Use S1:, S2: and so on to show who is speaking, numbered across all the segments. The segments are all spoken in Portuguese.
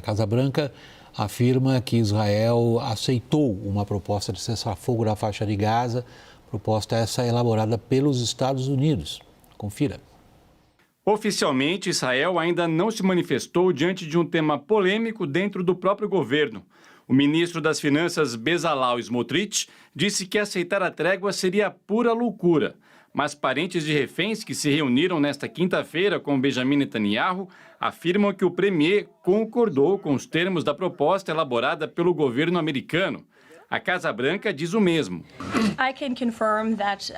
S1: Casa Branca afirma que Israel aceitou uma proposta de cessar-fogo na faixa de Gaza, proposta essa elaborada pelos Estados Unidos. Confira.
S2: Oficialmente, Israel ainda não se manifestou diante de um tema polêmico dentro do próprio governo. O ministro das Finanças, Bezalel Smotrich, disse que aceitar a trégua seria pura loucura. Mas parentes de reféns que se reuniram nesta quinta-feira com Benjamin Netanyahu afirmam que o premier concordou com os termos da proposta elaborada pelo governo americano. A Casa Branca diz o mesmo.
S3: I can confirm that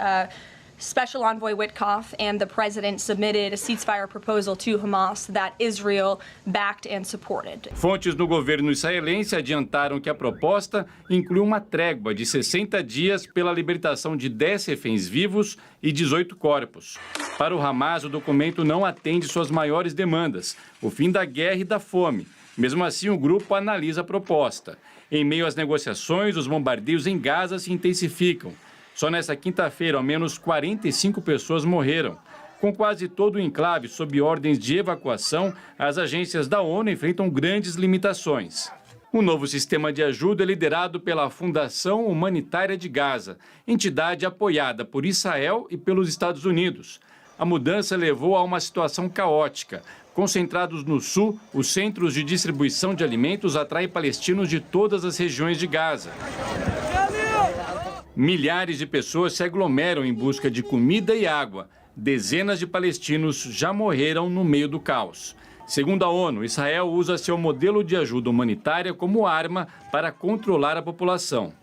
S3: Special Envoy Witkoff and the president submitted a ceasefire proposal to Hamas that Israel backed and supported.
S2: Fontes no governo israelense adiantaram que a proposta inclui uma trégua de 60 dias pela libertação de 10 reféns vivos e 18 corpos. Para o Hamas, o documento não atende suas maiores demandas, o fim da guerra e da fome. Mesmo assim, o grupo analisa a proposta. Em meio às negociações, os bombardeios em Gaza se intensificam. Só nesta quinta-feira, ao menos 45 pessoas morreram. Com quase todo o enclave sob ordens de evacuação, as agências da ONU enfrentam grandes limitações. O novo sistema de ajuda é liderado pela Fundação Humanitária de Gaza, entidade apoiada por Israel e pelos Estados Unidos. A mudança levou a uma situação caótica. Concentrados no sul, os centros de distribuição de alimentos atraem palestinos de todas as regiões de Gaza. Milhares de pessoas se aglomeram em busca de comida e água. Dezenas de palestinos já morreram no meio do caos. Segundo a ONU, Israel usa seu modelo de ajuda humanitária como arma para controlar a população.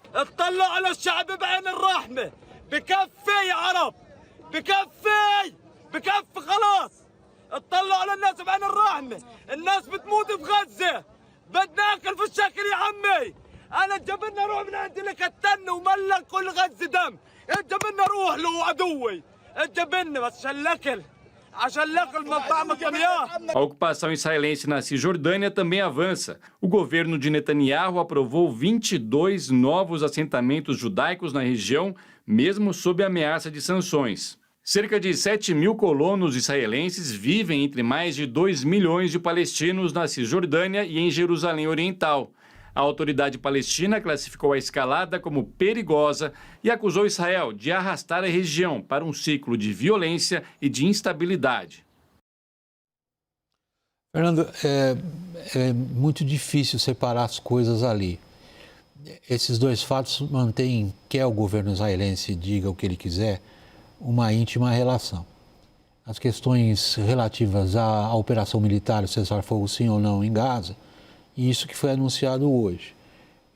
S4: أنا جبنا نروح من عندي لكتن وملق كل غزة دم جبنا نروح له عدوي جبنا بس عشان لكل من طعمك يا.
S2: A ocupação israelense na Cisjordânia também avança. O governo de Netanyahu aprovou 22 novos assentamentos judaicos na região, mesmo sob a ameaça de sanções. Cerca de 7 mil colonos israelenses vivem entre mais de 2 milhões de palestinos na Cisjordânia e em Jerusalém Oriental. A autoridade palestina classificou a escalada como perigosa e acusou Israel de arrastar a região para um ciclo de violência e de instabilidade.
S1: Fernando, é muito difícil separar as coisas ali. Esses dois fatos mantêm, quer o governo israelense diga o que ele quiser, uma íntima relação. As questões relativas à operação militar, o cessar-fogo sim ou não em Gaza, e isso que foi anunciado hoje.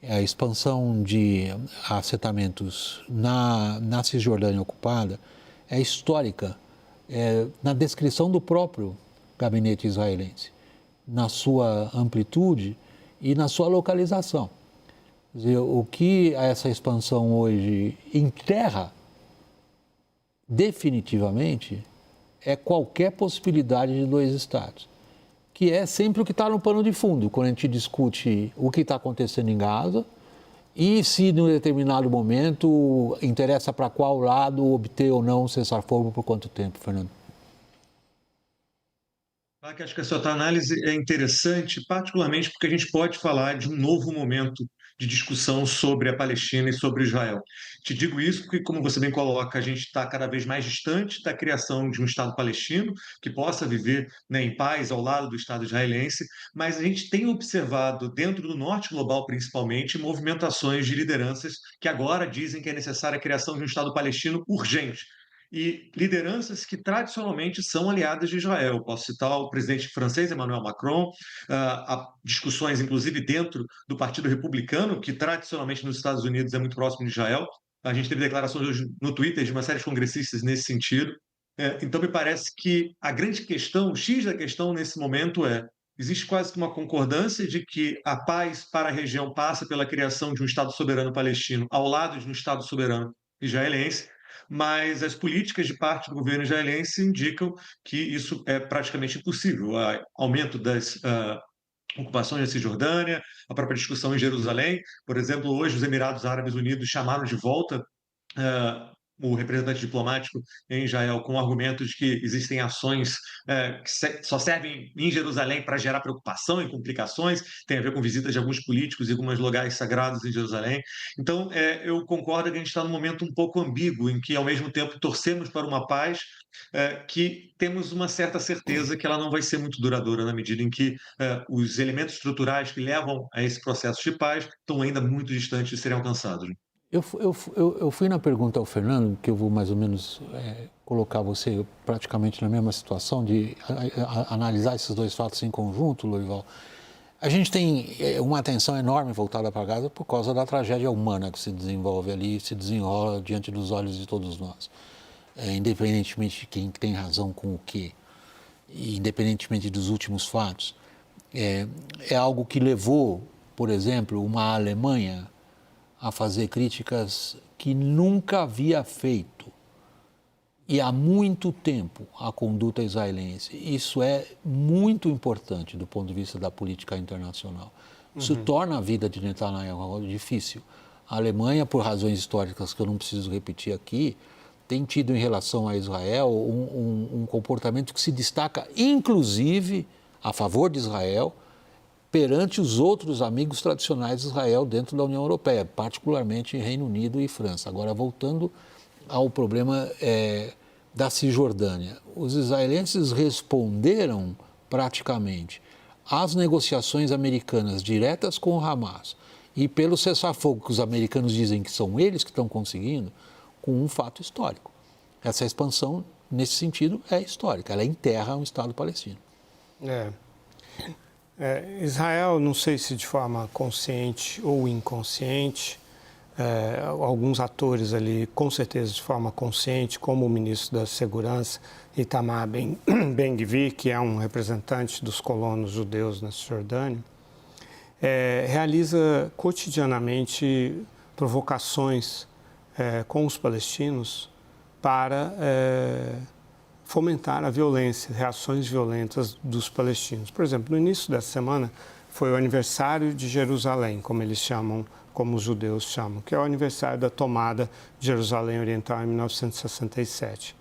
S1: A expansão de assentamentos na Cisjordânia ocupada é histórica, na descrição do próprio gabinete israelense, na sua amplitude e na sua localização. Quer dizer, o que essa expansão hoje enterra definitivamente é qualquer possibilidade de dois estados, que é sempre o que está no pano de fundo, quando a gente discute o que está acontecendo em Gaza e se, num determinado momento, interessa para qual lado obter ou não cessar-fogo por quanto tempo, Fernando?
S5: Acho que a sua análise é interessante, particularmente porque a gente pode falar de um novo momento de discussão sobre a Palestina e sobre Israel. Te digo isso porque, como você bem coloca, a gente está cada vez mais distante da criação de um Estado palestino que possa viver, né, em paz ao lado do Estado israelense, mas a gente tem observado, dentro do norte global principalmente, movimentações de lideranças que agora dizem que é necessária a criação de um Estado palestino urgente. E lideranças que tradicionalmente são aliadas de Israel. Posso citar o presidente francês Emmanuel Macron, há discussões inclusive dentro do Partido Republicano, que tradicionalmente nos Estados Unidos é muito próximo de Israel. A gente teve declarações hoje no Twitter de uma série de congressistas nesse sentido. Então me parece que a grande questão, o X da questão nesse momento existe quase que uma concordância de que a paz para a região passa pela criação de um Estado soberano palestino ao lado de um Estado soberano israelense, mas as políticas de parte do governo israelense indicam que isso é praticamente impossível. O aumento das ocupações da Cisjordânia, a própria discussão em Jerusalém. Por exemplo, hoje os Emirados Árabes Unidos chamaram de volta o representante diplomático em Israel com o argumento de que existem ações que só servem em Jerusalém para gerar preocupação e complicações, tem a ver com visitas de alguns políticos e alguns lugares sagrados em Jerusalém. Então, eu concordo que a gente está num momento um pouco ambíguo, em que, ao mesmo tempo, torcemos para uma paz que temos uma certa certeza que ela não vai ser muito duradoura, na medida em que os elementos estruturais que levam a esse processo de paz estão ainda muito distantes de serem alcançados.
S1: Eu fui na pergunta ao Fernando, que eu vou mais ou menos colocar você praticamente na mesma situação, de analisar esses dois fatos em conjunto, Lorival. A gente tem uma atenção enorme voltada para Gaza por causa da tragédia humana que se desenvolve ali, se desenrola diante dos olhos de todos nós. Independentemente de quem tem razão com o quê, e independentemente dos últimos fatos. É algo que levou, por exemplo, uma Alemanha a fazer críticas que nunca havia feito, e há muito tempo, à conduta israelense. Isso é muito importante do ponto de vista da política internacional. Isso torna a vida de Netanyahu difícil. A Alemanha, por razões históricas que eu não preciso repetir aqui, tem tido em relação a Israel um comportamento que se destaca, inclusive, a favor de Israel, perante os outros amigos tradicionais de Israel dentro da União Europeia, particularmente Reino Unido e França. Agora, voltando ao problema da Cisjordânia, os israelenses responderam praticamente às negociações americanas diretas com o Hamas e pelo cessar-fogo que os americanos dizem que são eles que estão conseguindo, com um fato histórico. Essa expansão, nesse sentido, é histórica. Ela enterra um Estado palestino.
S6: Israel, não sei se de forma consciente ou inconsciente, alguns atores ali, com certeza de forma consciente, como o ministro da Segurança, Itamar Ben-Gvir, que é um representante dos colonos judeus na Cisjordânia, realiza cotidianamente provocações com os palestinos para fomentar a violência, reações violentas dos palestinos. Por exemplo, no início dessa semana foi o aniversário de Jerusalém, como eles chamam, como os judeus chamam, que é o aniversário da tomada de Jerusalém Oriental em 1967.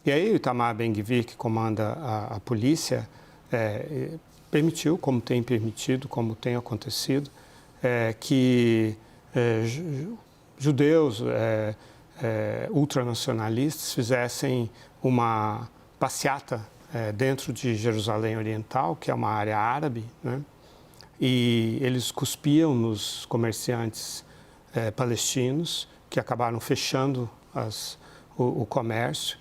S6: E aí o Itamar Ben-Gvir, que comanda a polícia, permitiu, como tem permitido, como tem acontecido, que judeus ultranacionalistas fizessem uma passeata dentro de Jerusalém Oriental, que é uma área árabe, né? E eles cuspiam nos comerciantes palestinos, que acabaram fechando o comércio,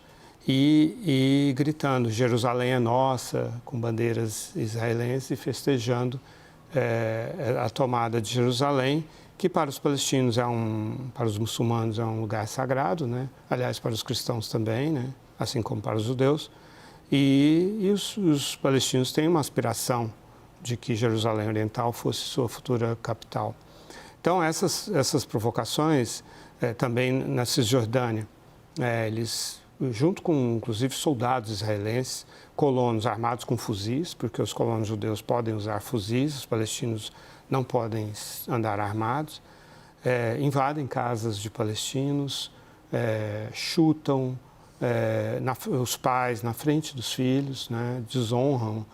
S6: e gritando "Jerusalém é nossa", com bandeiras israelenses, e festejando a tomada de Jerusalém, que para os palestinos para os muçulmanos é um lugar sagrado, né? Aliás, para os cristãos também, né? Assim como para os judeus. E os palestinos têm uma aspiração de que Jerusalém Oriental fosse sua futura capital. Então, essas provocações, também na Cisjordânia, eles, junto com, inclusive, soldados israelenses, colonos armados com fuzis, porque os colonos judeus podem usar fuzis, os palestinos não podem andar armados, invadem casas de palestinos, chutam os pais na frente dos filhos, né, desonram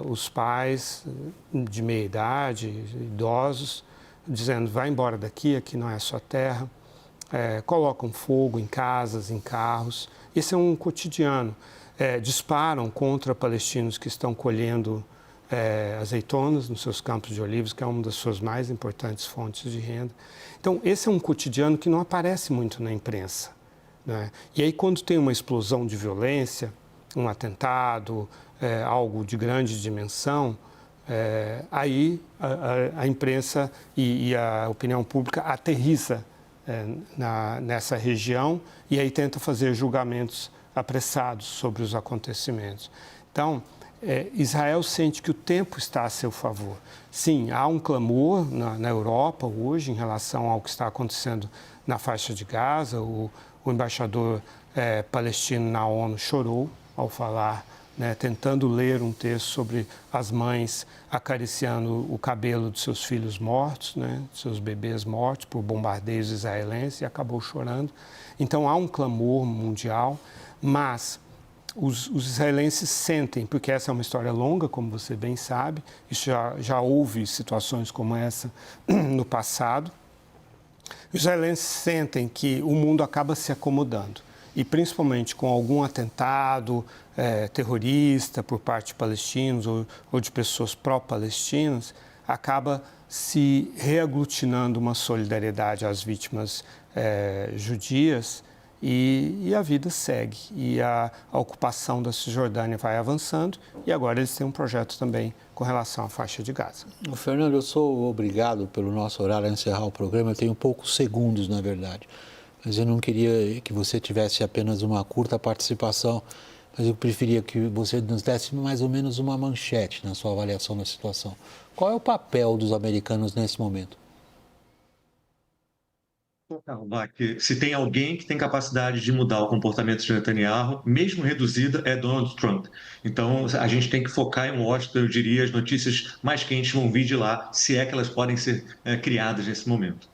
S6: os pais de meia idade, idosos, dizendo "vai embora daqui, aqui não é a sua terra", colocam fogo em casas, em carros. Esse é um cotidiano. Disparam contra palestinos que estão colhendo azeitonas nos seus campos de olivos, que é uma das suas mais importantes fontes de renda. Então, esse é um cotidiano que não aparece muito na imprensa, né? E aí, quando tem uma explosão de violência, um atentado, algo de grande dimensão, aí a imprensa e a opinião pública aterriza nessa região e aí tenta fazer julgamentos apressados sobre os acontecimentos. Então, Israel sente que o tempo está a seu favor. Sim, há um clamor na Europa hoje em relação ao que está acontecendo na faixa de Gaza. O embaixador palestino na ONU chorou ao falar né, tentando ler um texto sobre as mães acariciando o cabelo dos seus filhos mortos, né, seus bebês mortos por bombardeios israelenses, e acabou chorando. Então há um clamor mundial, mas os israelenses sentem, porque essa é uma história longa, como você bem sabe, e já houve situações como essa no passado. Os israelenses sentem que o mundo acaba se acomodando, e principalmente com algum atentado terrorista por parte de palestinos ou de pessoas pró-palestinas, acaba se reaglutinando uma solidariedade às vítimas judias, e a vida segue. E a ocupação da Cisjordânia vai avançando, e agora eles têm um projeto também com relação à faixa de Gaza.
S1: Fernando, eu sou obrigado pelo nosso horário a encerrar o programa, eu tenho poucos segundos, na verdade. Mas eu não queria que você tivesse apenas uma curta participação, mas eu preferia que você nos desse mais ou menos uma manchete na sua avaliação da situação. Qual é o papel dos americanos nesse momento?
S5: Se tem alguém que tem capacidade de mudar o comportamento de Netanyahu, mesmo reduzida, é Donald Trump. Então, a gente tem que focar em Washington, eu diria, as notícias mais quentes vão vir de lá, se é que elas podem ser criadas nesse momento.